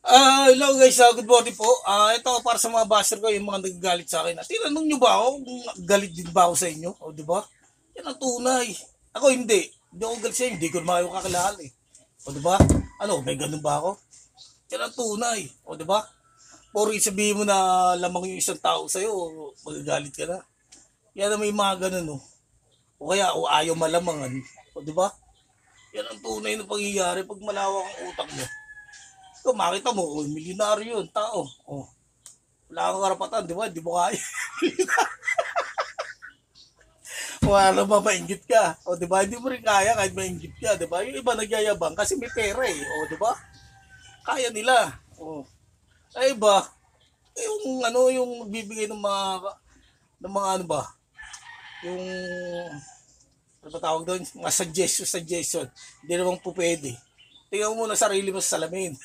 Hello guys, good morning po. Ito para sa mga basher ko, yung mga nagagalit sa akin. Tinanong nyo ba ako kung galit din ba ako sa inyo? O, di ba? Yan ang tunay. Ako hindi. Hindi ako galit sa inyo. Hindi ko naman kayo kakilala eh. O, di ba? Ano, may ganun ba ako? Yan ang tunay. O, di ba? Puri sabihin mo na lamang yung isang tao sa'yo, magagalit ka na. Yan na may mga ganun, no? O kaya, o ayaw malamangan. O, di ba? Yan ang tunay na pangyayari pag malawak ang utak mo. Ito, makita mo, oh, milyonaryo yun, tao. Oh, wala kang karapatan, di ba? Di mo kaya. Wala naman mainggit ka. O, di ba? Hindi mo rin kaya kahit mainggit ka, di ba? Yung iba nagyayabang kasi may pera eh. O, di ba? Kaya nila. O, ay iba, yung ano, yung bibigay ng mga ano ba? Yung, ano ba tawag doon? Mga suggestion. Hindi naman po pwede. Tingnan mo muna sarili mo sa salamin.